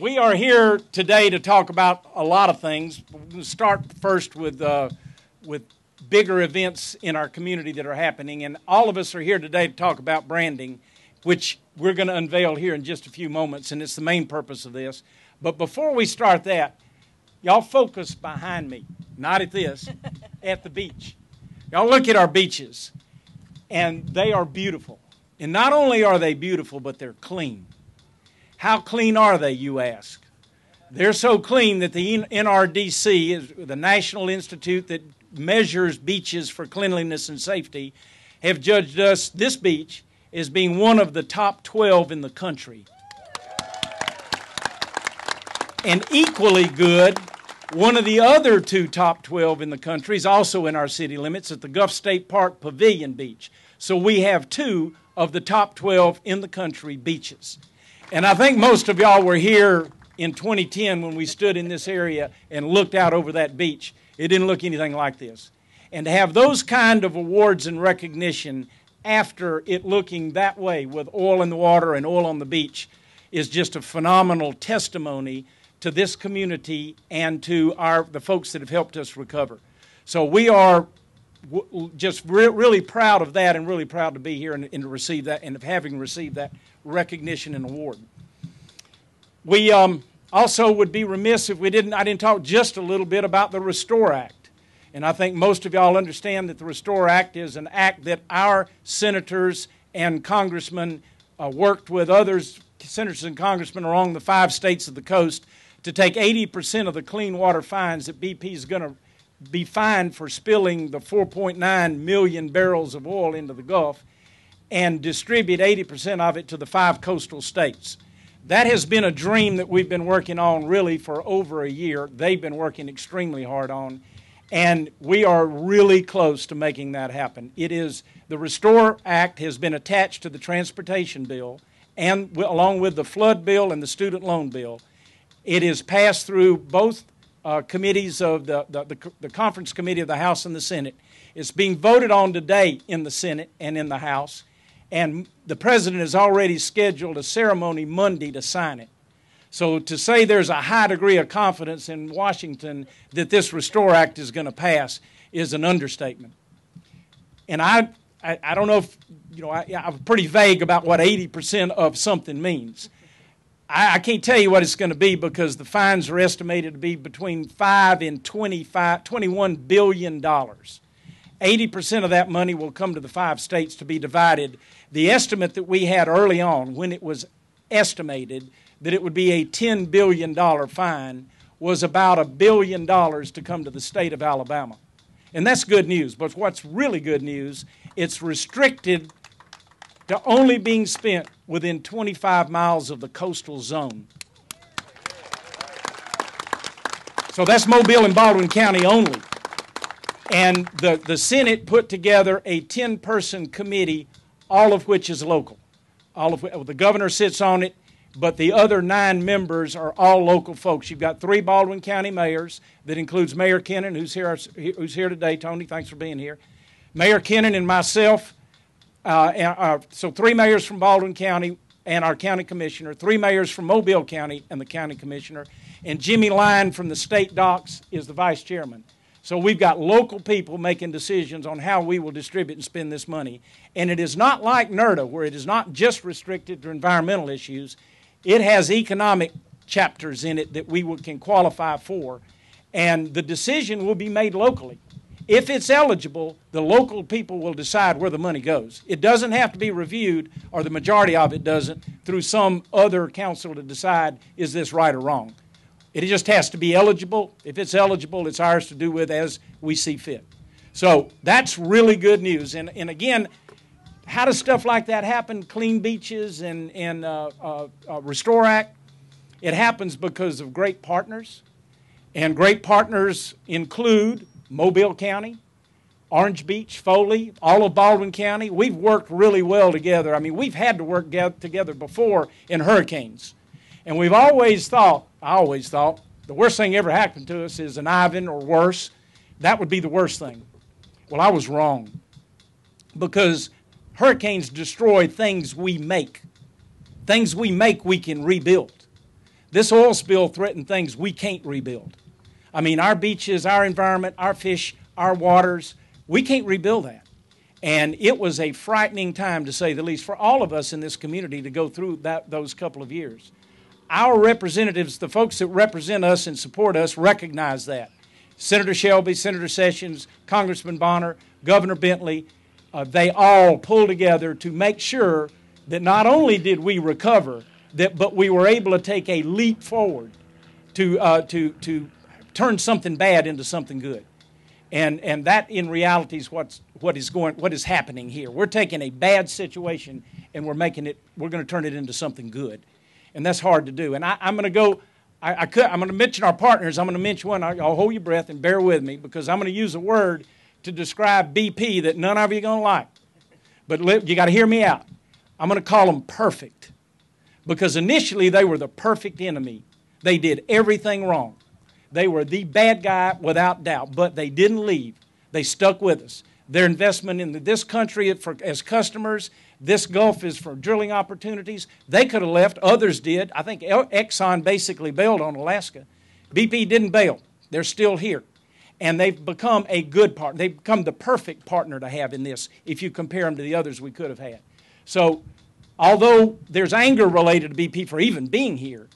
We are here today to talk about a lot of things. We're going to start first with bigger events in our community that are happening, and all of us are here today to talk about branding, which we're going to unveil here in just a few moments, and it's the main purpose of this. But before we start that, y'all focus behind me, not at this, at the beach. Y'all look at our beaches, and they are beautiful. And not only are they beautiful, but they're clean. How clean are they, you ask? They're so clean that the NRDC, is the National Institute that measures beaches for cleanliness and safety, have judged us, this beach, as being one of the top 12 in the country. And equally good, one of the other two top 12 in the country is also in our city limits at the Gulf State Park Pavilion Beach. So we have two of the top 12 in the country beaches. And I think most of y'all were here in 2010 when we stood in this area and looked out over that beach. It didn't look anything like this. And to have those kind of awards and recognition after it looking that way with oil in the water and oil on the beach is just a phenomenal testimony to this community and to the folks that have helped us recover. So we are just really proud of that and really proud to be here and to receive that and of having received that recognition and award. We also would be remiss if I didn't talk just a little bit about the Restore Act. And I think most of y'all understand that the Restore Act is an act that our senators and congressmen worked with others, senators and congressmen along the 5 states of the coast, to take 80% of the clean water fines that BP is going to be fined for spilling the 4.9 million barrels of oil into the Gulf and distribute 80% of it to the 5 coastal states. That has been a dream that we've been working on really for over a year. They've been working extremely hard on, and we are really close to making that happen. The Restore Act has been attached to the transportation bill and along with the flood bill and the student loan bill. It is passed through both committees of the Conference Committee of the House and the Senate. It's being voted on today in the Senate and in the House, and the President has already scheduled a ceremony Monday to sign it. So to say there's a high degree of confidence in Washington that this Restore Act is going to pass is an understatement. And I don't know if, I'm pretty vague about what 80% of something means. I can't tell you what it's going to be because the fines are estimated to be between $5 and $21 billion. 80% of that money will come to the 5 states to be divided. The estimate that we had early on when it was estimated that it would be a $10 billion fine was about $1 billion to come to the state of Alabama. And that's good news. But what's really good news, it's restricted to only being spent within 25 miles of the coastal zone. So that's Mobile and Baldwin County only. And the Senate put together a 10-person committee, all of which is local. The governor sits on it, but the other 9 members are all local folks. You've got 3 Baldwin County mayors. That includes Mayor Kennan, who's here today. Tony, thanks for being here. Mayor Kennan and myself. So 3 mayors from Baldwin County and our county commissioner, 3 mayors from Mobile County and the county commissioner, and Jimmy Lyon from the state docks is the vice chairman. So we've got local people making decisions on how we will distribute and spend this money. And it is not like NERDA, where it is not just restricted to environmental issues. It has economic chapters in it that we can qualify for, and the decision will be made locally. If it's eligible, the local people will decide where the money goes. It doesn't have to be reviewed, or the majority of it doesn't, through some other council to decide, is this right or wrong? It just has to be eligible. If it's eligible, it's ours to do with as we see fit. So that's really good news. And again, how does stuff like that happen? Clean beaches and Restore Act? It happens because of great partners. And great partners include Mobile County, Orange Beach, Foley, all of Baldwin County. We've worked really well together. I mean, we've had to work together before in hurricanes. And I always thought, the worst thing ever happened to us is an Ivan or worse. That would be the worst thing. Well, I was wrong. Because hurricanes destroy things we make. Things we make we can rebuild. This oil spill threatened things we can't rebuild. I mean, our beaches, our environment, our fish, our waters, we can't rebuild that. And it was a frightening time, to say the least, for all of us in this community to go through those couple of years. Our representatives, the folks that represent us and support us, recognize that. Senator Shelby, Senator Sessions, Congressman Bonner, Governor Bentley, they all pulled together to make sure that not only did we recover, but we were able to take a leap forward to turn something bad into something good. And that, in reality, is what is happening here. We're taking a bad situation and we're going to turn it into something good. And that's hard to do. And I'm going to go, I'm going to mention our partners. I'm going to mention one. I'll hold your breath and bear with me, because I'm going to use a word to describe BP that none of you are going to like. But you got to hear me out. I'm going to call them perfect, because initially they were the perfect enemy. They did everything wrong. They were the bad guy without doubt, but they didn't leave. They stuck with us. Their investment in this country as customers, this Gulf is for drilling opportunities. They could have left. Others did. I think Exxon basically bailed on Alaska. BP didn't bail. They're still here. And they've become a good partner. They've become the perfect partner to have in this if you compare them to the others we could have had. So although there's anger related to BP for even being here,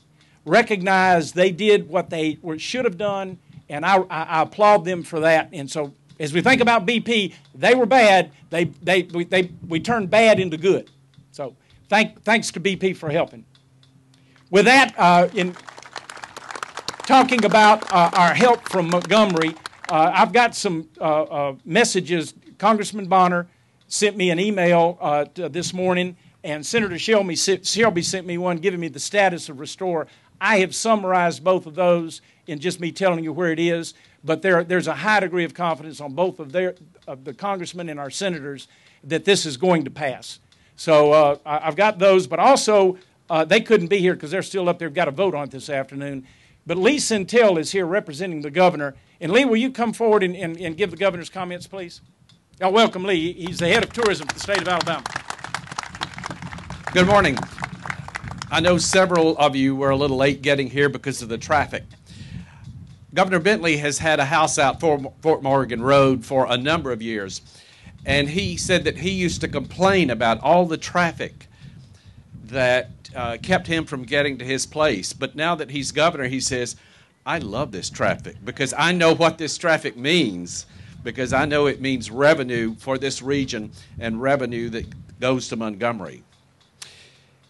recognize they did what they should have done, and I applaud them for that. And so as we think about BP, they were bad. We turned bad into good. So thanks to BP for helping. With that, in talking about our help from Montgomery, I've got some messages. Congressman Bonner sent me an email this morning, and Senator Shelby sent me one giving me the status of Restore. I have summarized both of those in just me telling you where it is, but there's a high degree of confidence on both of the congressmen and our senators that this is going to pass. So I've got those, but also they couldn't be here because they're still up there. We've got to vote on it this afternoon. But Lee Centel is here representing the governor. And Lee, will you come forward and give the governor's comments, please? Oh, welcome, Lee. He's the head of tourism for the state of Alabama. Good morning. I know several of you were a little late getting here because of the traffic. Governor Bentley has had a house out Fort Morgan Road for a number of years, and he said that he used to complain about all the traffic that kept him from getting to his place. But now that he's governor, he says, I love this traffic because I know what this traffic means, because I know it means revenue for this region and revenue that goes to Montgomery.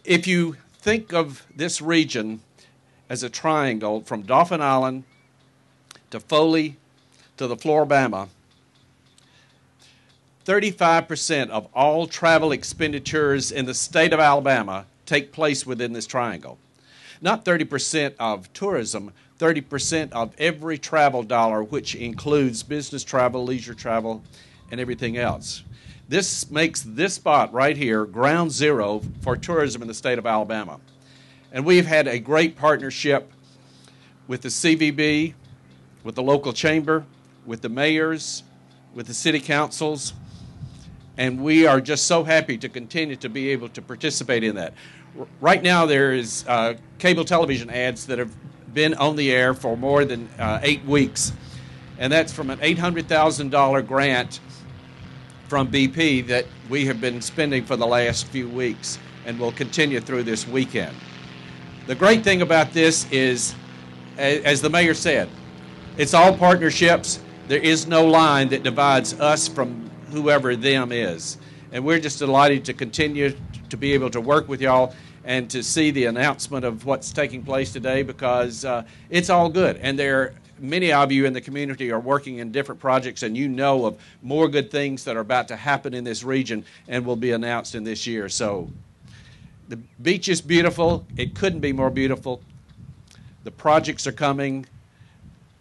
If you think of this region as a triangle from Dauphin Island to Foley to the Floribama, 35% of all travel expenditures in the state of Alabama take place within this triangle. Not 30% of tourism, 30% of every travel dollar, which includes business travel, leisure travel, and everything else. This makes this spot right here ground zero for tourism in the state of Alabama. And we've had a great partnership with the CVB, with the local chamber, with the mayors, with the city councils, and we are just so happy to continue to be able to participate in that. Right now there is cable television ads that have been on the air for more than 8 weeks, and that's from an $800,000 grant from BP that we have been spending for the last few weeks and will continue through this weekend. The great thing about this is, as the mayor said, it's all partnerships. There is no line that divides us from whoever them is. And we're just delighted to continue to be able to work with y'all and to see the announcement of what's taking place today, because it's all good. And many of you in the community are working in different projects, and you know of more good things that are about to happen in this region and will be announced in this year. So the beach is beautiful. It couldn't be more beautiful. The projects are coming.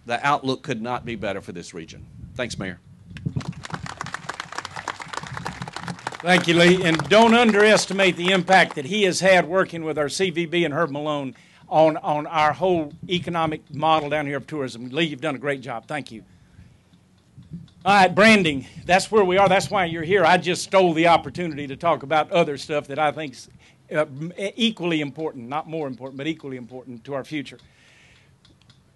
The outlook could not be better for this region. Thanks, Mayor. Thank you, Lee. And don't underestimate the impact that he has had working with our CVB and Herb Malone on our whole economic model down here of tourism. Lee, you've done a great job. Thank you. All right, branding. That's where we are. That's why you're here. I just stole the opportunity to talk about other stuff that I think equally important, not more important, but equally important to our future.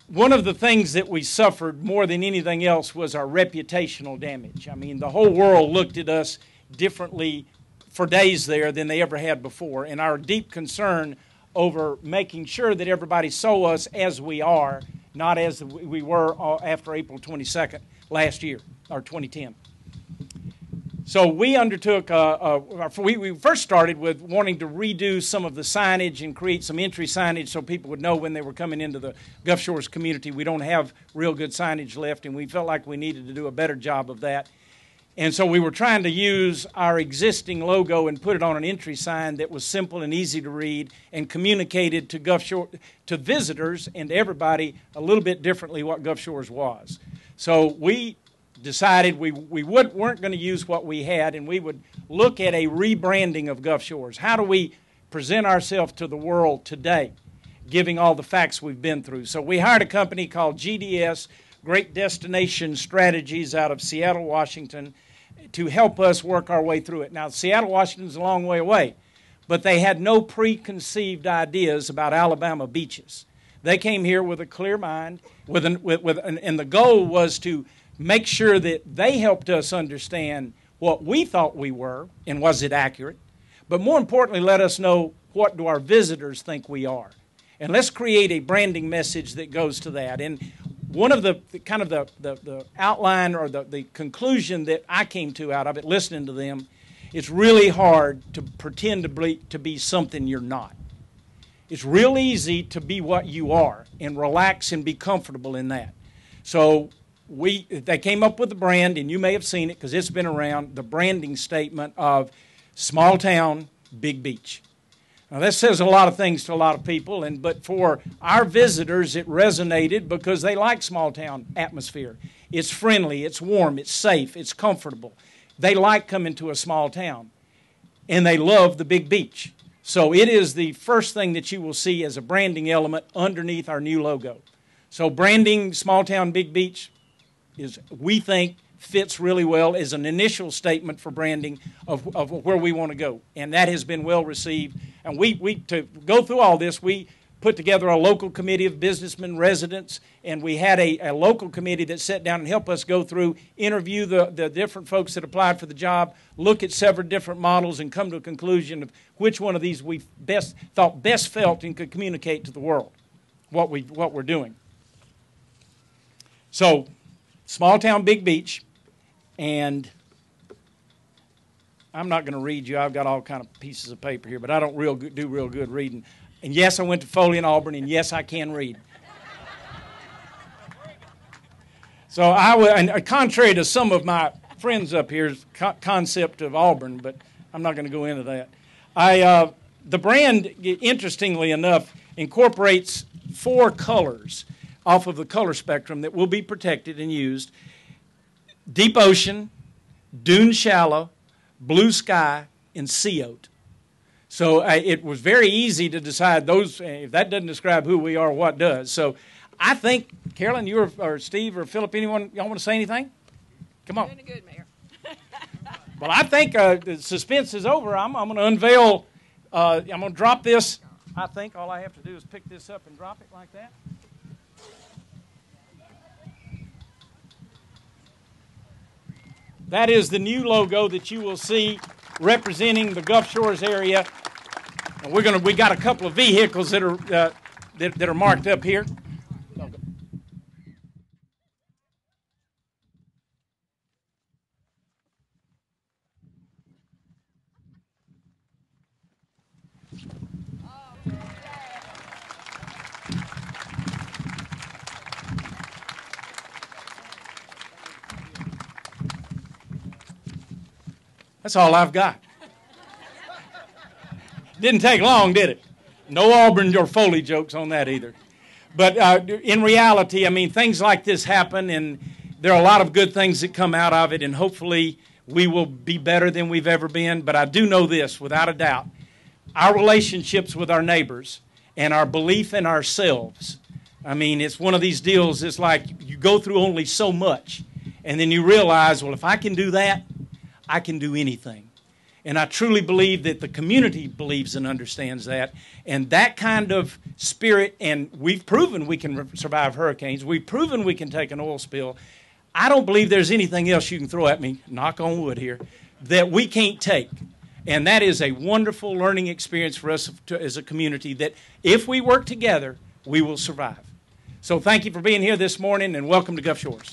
One of the things that we suffered more than anything else was our reputational damage. I mean, the whole world looked at us differently for days there than they ever had before, and our deep concern over making sure that everybody saw us as we are, not as we were after April 22nd last year, or 2010. So we undertook, we first started with wanting to redo some of the signage and create some entry signage so people would know when they were coming into the Gulf Shores community. We don't have real good signage left, and we felt like we needed to do a better job of that. And so we were trying to use our existing logo and put it on an entry sign that was simple and easy to read and communicated to Gulf Shore, to visitors and to everybody a little bit differently what Gulf Shores was. So we decided we weren't going to use what we had, and we would look at a rebranding of Gulf Shores. How do we present ourselves to the world today, giving all the facts we've been through? So we hired a company called GDS, Great Destination Strategies, out of Seattle, Washington, to help us work our way through it. Now, Seattle, Washington is a long way away, but they had no preconceived ideas about Alabama beaches. They came here with a clear mind, and the goal was to make sure that they helped us understand what we thought we were and was it accurate, but more importantly, let us know what do our visitors think we are. And let's create a branding message that goes to that. And one of the kind of the outline or the conclusion that I came to out of it, listening to them, it's really hard to pretend to be something you're not. It's real easy to be what you are and relax and be comfortable in that. So they came up with the brand, and you may have seen it because it's been around, the branding statement of small town, big beach. Now, that says a lot of things to a lot of people, but for our visitors, it resonated because they like small town atmosphere. It's friendly, it's warm, it's safe, it's comfortable. They like coming to a small town, and they love the big beach. So it is the first thing that you will see as a branding element underneath our new logo. So branding small town, big beach we think fits really well as an initial statement for branding of where we want to go. And that has been well received. And to go through all this, we put together a local committee of businessmen, residents, and we had a local committee that sat down and helped us go through, interview the different folks that applied for the job, look at several different models, and come to a conclusion of which one of these we thought best felt and could communicate to the world what we're doing. So, small town, big beach, and I'm not going to read you. I've got all kind of pieces of paper here, but I don't do real good reading. And yes, I went to Foley in Auburn, and yes, I can read. So and contrary to some of my friends up here's concept of Auburn, but I'm not going to go into that. The brand, interestingly enough, incorporates 4 colors off of the color spectrum that will be protected and used: deep ocean, dune shallow, blue sky, and sea oat. So it was very easy to decide those. If that doesn't describe who we are, what does? So I think, Carolyn, you or Steve or Philip, anyone, y'all want to say anything? Come on. Doing good, Mayor. Well, I think the suspense is over. I'm going to unveil. I'm going to drop this. I think all I have to do is pick this up and drop it like that. That is the new logo that you will see representing the Gulf Shores area. And we got a couple of vehicles that are marked up here. That's all I've got. Didn't take long, did it? No Auburn or Foley jokes on that either. But in reality, I mean, things like this happen, and there are a lot of good things that come out of it, and hopefully we will be better than we've ever been. But I do know this, without a doubt, our relationships with our neighbors and our belief in ourselves. I mean, it's one of these deals, it's like you go through only so much, and then you realize, well, if I can do that, I can do anything. And I truly believe that the community believes and understands that. And that kind of spirit, and we've proven we can survive hurricanes. We've proven we can take an oil spill. I don't believe there's anything else you can throw at me, knock on wood here, that we can't take. And that is a wonderful learning experience for us as a community that if we work together, we will survive. So thank you for being here this morning, and welcome to Gulf Shores.